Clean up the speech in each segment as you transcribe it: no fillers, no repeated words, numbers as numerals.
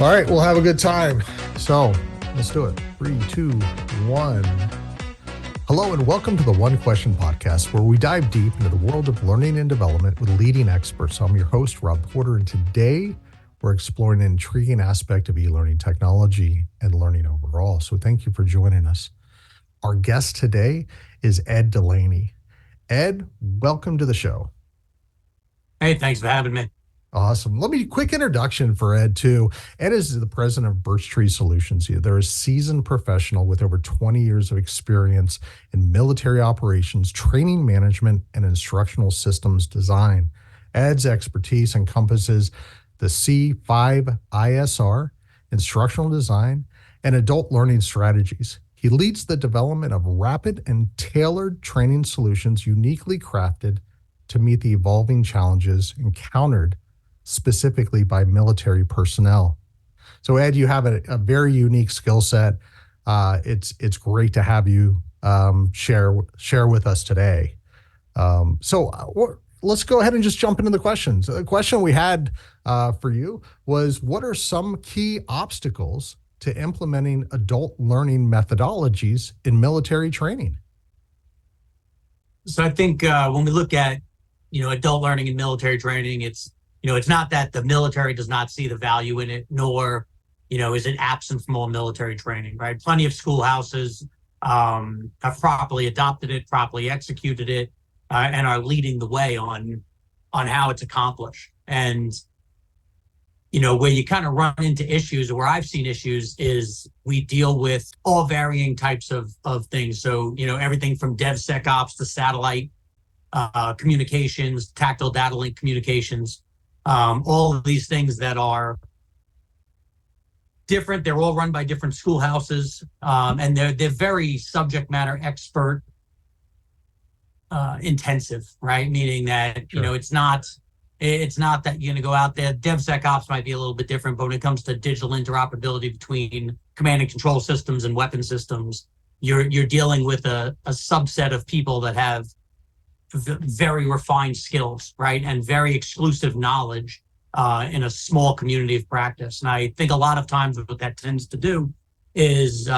All right, we'll have a good time. So let's do it. 3, 2, 1. Hello and welcome to the One Question Podcast, where we dive deep into the world of learning and development with leading experts. I'm your host, Rob Porter, and today we're exploring an intriguing aspect of e-learning technology and learning overall. So thank you for joining us. Our guest today is Ed Delaney. Ed, welcome to the show. Hey, thanks for having me. Awesome. Let me quick introduction for Ed too. Ed is the president of Birchtree Solutions. They're a seasoned professional with over 20 years of experience in military operations, training management, and instructional systems design. Ed's expertise encompasses the C5ISR, instructional design, and adult learning strategies. He leads the development of rapid and tailored training solutions uniquely crafted to meet the evolving challenges encountered specifically by military personnel. So Ed, you have a very unique skill set. It's great to have you share with us today. Let's go ahead and just jump into the questions. The question we had for you was, what are some key obstacles to implementing adult learning methodologies in military training? So I think when we look at, adult learning in military training, it's not that the military does not see the value in it, nor, is it absent from all military training, right? Plenty of schoolhouses have properly adopted it, properly executed it, and are leading the way on how it's accomplished. And, where you kind of run into issues, or where I've seen issues, is we deal with all varying types of things. So, everything from DevSecOps to satellite communications, tactile data link communications, all of these things that are different. They're all run by different schoolhouses, and they're very subject matter expert intensive, right? Meaning that, Sure. It's not that you're going to go out there. DevSecOps might be a little bit different, but when it comes to digital interoperability between command and control systems and weapon systems, you're dealing with a subset of people that have very refined skills, right? And very exclusive knowledge in a small community of practice. And I think a lot of times what that tends to do is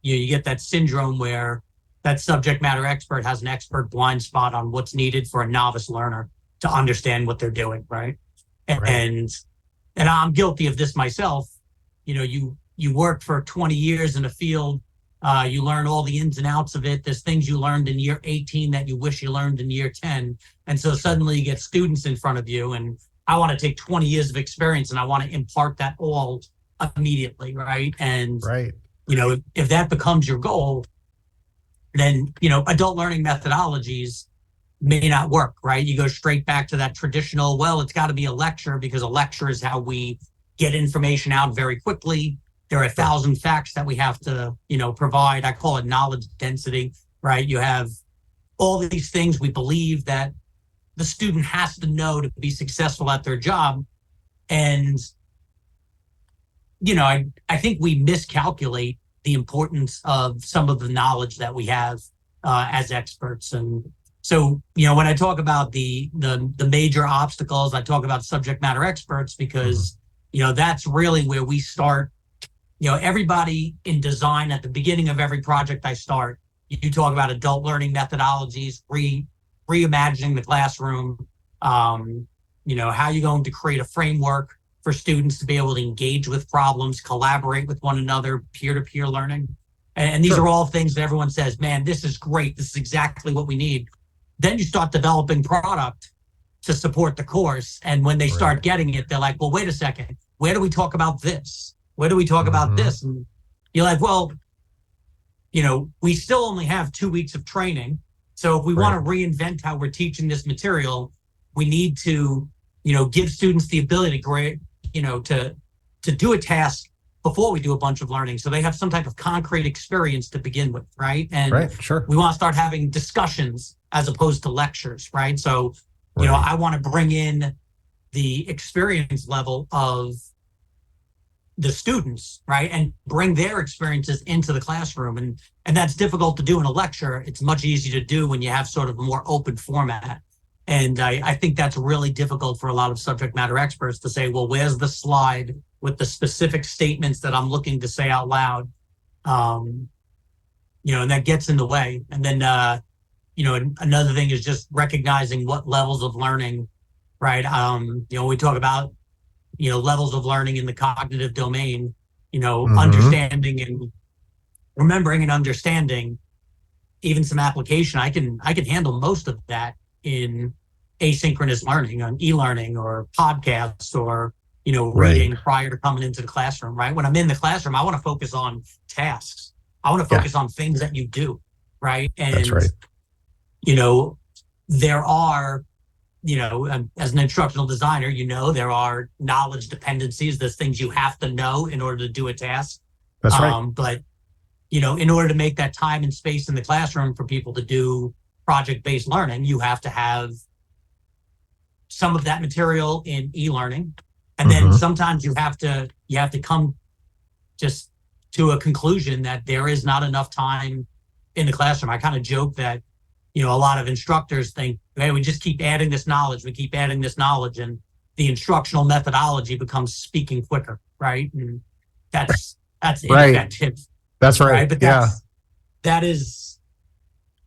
you get that syndrome where that subject matter expert has an expert blind spot on what's needed for a novice learner to understand what they're doing, right? Right. And I'm guilty of this myself. You work for 20 years in a field, you learn all the ins and outs of it. There's things you learned in year 18 that you wish you learned in year 10. And so suddenly you get students in front of you, and I want to take 20 years of experience and I want to impart that all immediately, right? And, Right. If that becomes your goal, then, adult learning methodologies may not work, right? You go straight back to that traditional, well, it's got to be a lecture, because a lecture is how we get information out very quickly. There are 1,000 facts that we have to, provide. I call it knowledge density, right? You have all these things we believe that the student has to know to be successful at their job. And, I think we miscalculate the importance of some of the knowledge that we have as experts. And so, when I talk about the major obstacles, I talk about subject matter experts, because, that's really where we start. Everybody in design, at the beginning of every project I start, you talk about adult learning methodologies, reimagining the classroom, how you're going to create a framework for students to be able to engage with problems, collaborate with one another, peer-to-peer learning. And these Sure. are all things that everyone says, man, this is great. This is exactly what we need. Then you start developing product to support the course. And when they start getting it, they're like, well, wait a second. Where do we talk about this? Where do we talk about this? And you're like, well, we still only have 2 weeks of training. So if we want to reinvent how we're teaching this material, we need to, give students the ability to do a task before we do a bunch of learning, so they have some type of concrete experience to begin with, right? And Sure. we want to start having discussions as opposed to lectures, right? So, I want to bring in the experience level of the students, right? And bring their experiences into the classroom. And that's difficult to do in a lecture. It's much easier to do when you have sort of a more open format. And I think that's really difficult for a lot of subject matter experts to say, well, where's the slide? with the specific statements that I'm looking to say out loud. And that gets in the way. And then, another thing is just recognizing what levels of learning, right? We talk about, levels of learning in the cognitive domain, understanding and remembering and understanding, even some application. I can handle most of that in asynchronous learning, on e-learning or podcasts or, reading prior to coming into the classroom, right? When I'm in the classroom, I want to focus on tasks. I want to focus on things that you do, right? And, that's right. There are, as an instructional designer, there are knowledge dependencies. There's things you have to know in order to do a task. That's right. But, in order to make that time and space in the classroom for people to do project-based learning, you have to have some of that material in e-learning. And then sometimes you have to come just to a conclusion that there is not enough time in the classroom. I kind of joke that, a lot of instructors think, hey, we just keep adding this knowledge. We keep adding this knowledge, and the instructional methodology becomes speaking quicker, right? And that's ineffective. That's right. But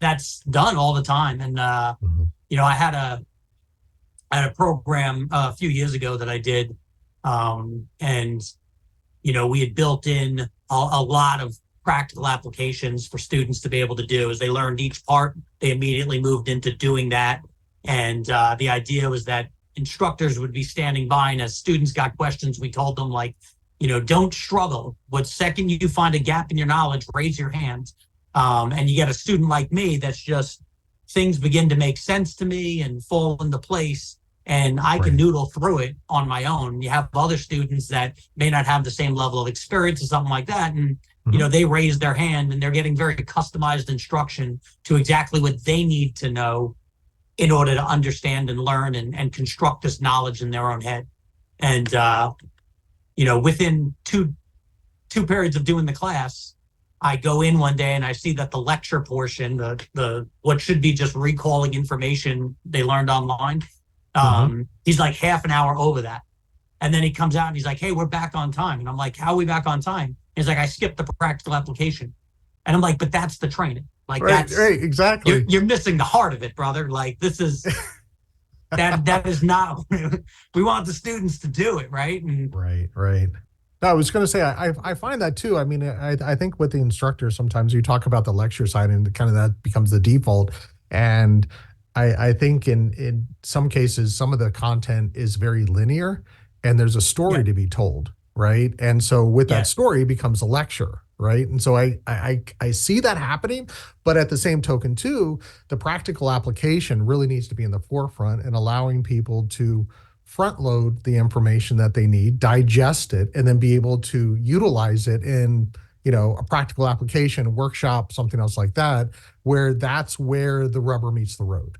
that's done all the time. And I had a program a few years ago that I did, and we had built in a lot of practical applications for students to be able to do. As they learned each part, they immediately moved into doing that. And the idea was that instructors would be standing by, and as students got questions, we told them, like, don't struggle. What second you find a gap in your knowledge, raise your hand. And you get a student like me that's just, things begin to make sense to me and fall into place, and I can noodle through it on my own. You have other students that may not have the same level of experience or something like that, and they raise their hand and they're getting very customized instruction to exactly what they need to know in order to understand and learn and construct this knowledge in their own head. And within two periods of doing the class, I go in one day and I see that the lecture portion, the what should be just recalling information they learned online, he's like half an hour over that. And then he comes out and he's like, hey, we're back on time. And I'm like, how are we back on time? He's like, I skipped the practical application. And I'm like, but that's the training. Like, right, exactly. You're missing the heart of it, brother. Like, this is, that is not, we want the students to do it, right? And right. No, I was going to say, I find that too. I mean, I think with the instructor, sometimes you talk about the lecture side and kind of that becomes the default. And I think in some cases, some of the content is very linear and there's a story to be told, right? And so with that story, it becomes a lecture, right? And so I see that happening, but at the same token too, the practical application really needs to be in the forefront and allowing people to front load the information that they need, digest it, and then be able to utilize it in, a practical application, a workshop, something else like that, where that's where the rubber meets the road.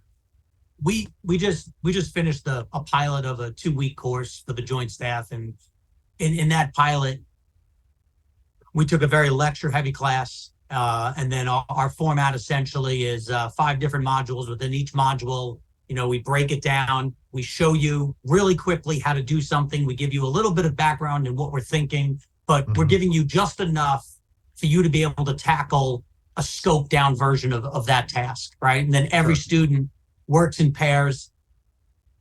We just finished a pilot of a 2-week course for the joint staff, and in that pilot, we took a very lecture heavy class, and then our format essentially is 5 different modules. Within each module, we break it down. We show you really quickly how to do something. We give you a little bit of background in what we're thinking, but we're giving you just enough for you to be able to tackle a scoped down version of that task, right? And then every student works in pairs.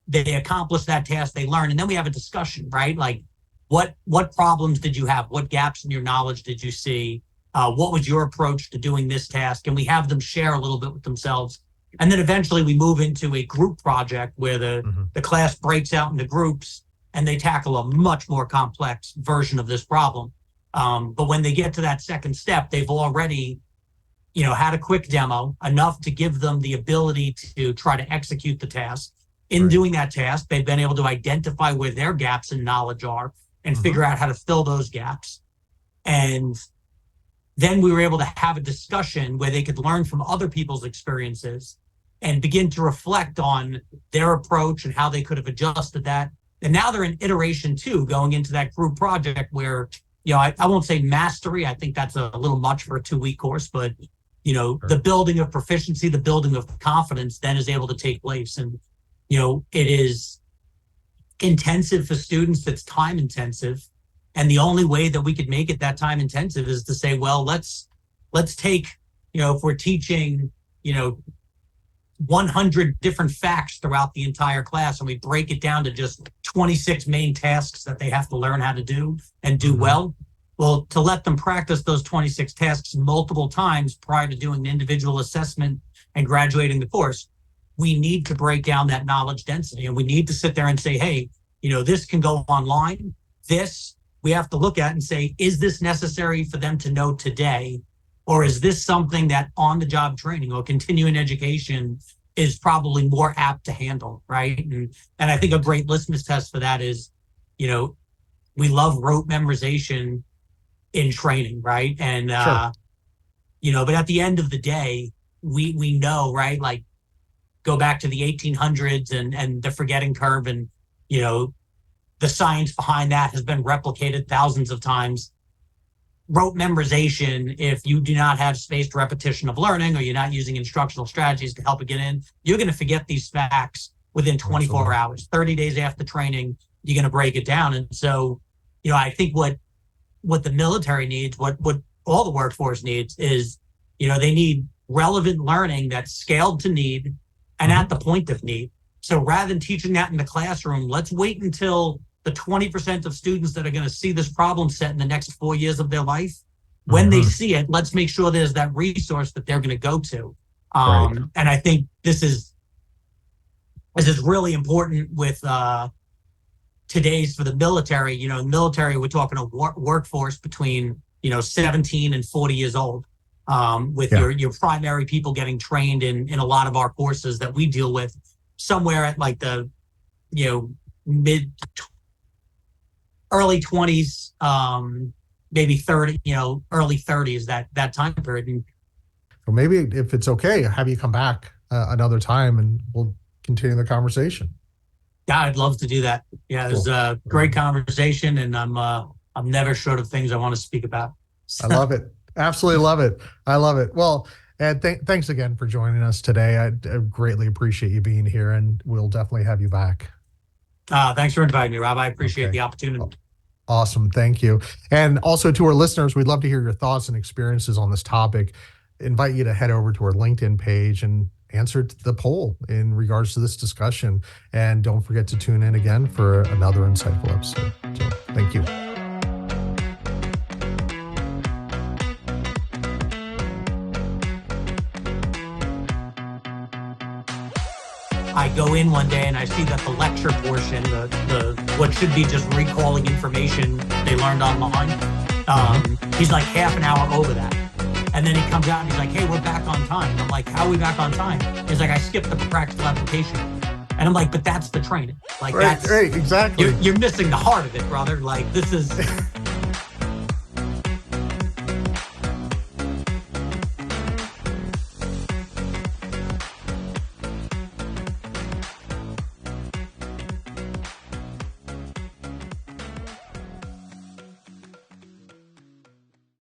They accomplish that task, they learn, and then we have a discussion, right? Like, what problems did you have? What gaps in your knowledge did you see? What was your approach to doing this task? And we have them share a little bit with themselves. And then eventually we move into a group project where the class breaks out into groups and they tackle a much more complex version of this problem. But when they get to that second step, they've already, had a quick demo, enough to give them the ability to try to execute the task. In doing that task, they've been able to identify where their gaps in knowledge are and figure out how to fill those gaps. And then we were able to have a discussion where they could learn from other people's experiences and begin to reflect on their approach and how they could have adjusted that. And now they're in iteration 2, going into that group project where, I won't say mastery. I think that's a little much for a 2-week course, but, the building of proficiency, the building of confidence then is able to take place. And, it is intensive for students. It's time intensive. And the only way that we could make it that time intensive is to say, well, let's take, if we're teaching, 100 different facts throughout the entire class, and we break it down to just 26 main tasks that they have to learn how to do and do well. Well, to let them practice those 26 tasks multiple times prior to doing an individual assessment and graduating the course, we need to break down that knowledge density, and we need to sit there and say, hey, this can go online. This we have to look at and say, is this necessary for them to know today? Or is this something that on-the-job training or continuing education is probably more apt to handle, right? And I think a great litmus test for that is, we love rote memorization in training, right? And, but at the end of the day, we know, right? Like, go back to the 1800s and the forgetting curve, and, the science behind that has been replicated thousands of times. Rote memorization, if you do not have spaced repetition of learning, or you're not using instructional strategies to help it get in, you're going to forget these facts within 24 hours. 30 days after training, you're going to break it down. And so, I think what the military needs, what all the workforce needs is, they need relevant learning that's scaled to need and at the point of need. So rather than teaching that in the classroom, let's wait until the 20% of students that are going to see this problem set in the next 4 years of their life. When they see it, let's make sure there's that resource that they're going to go to. And I think this is really important with today's, for the military. Military, we're talking a workforce between 17 and 40 years old, with your primary people getting trained in a lot of our courses that we deal with, somewhere at like the early 20s, maybe 30, early 30s, that time period. And well, maybe if it's okay, have you come back another time and we'll continue the conversation. Yeah, I'd love to do that. Yeah, it was a great conversation, and I'm never short of things I want to speak about. I love it. Absolutely love it. I love it. Well, Ed, thanks again for joining us today. I greatly appreciate you being here, and we'll definitely have you back. Thanks for inviting me, Rob. I appreciate the opportunity. Awesome. Thank you. And also to our listeners, we'd love to hear your thoughts and experiences on this topic. Invite you to head over to our LinkedIn page and answer the poll in regards to this discussion. And don't forget to tune in again for another insightful episode. So thank you. I go in one day and I see that the lecture portion, the what should be just recalling information they learned online, he's like half an hour over that. And then he comes out and he's like, hey, we're back on time. And I'm like, how are we back on time? He's like, I skipped the practical application. And I'm like, but that's the training. Like, right, exactly. You're missing the heart of it, brother. Like, this is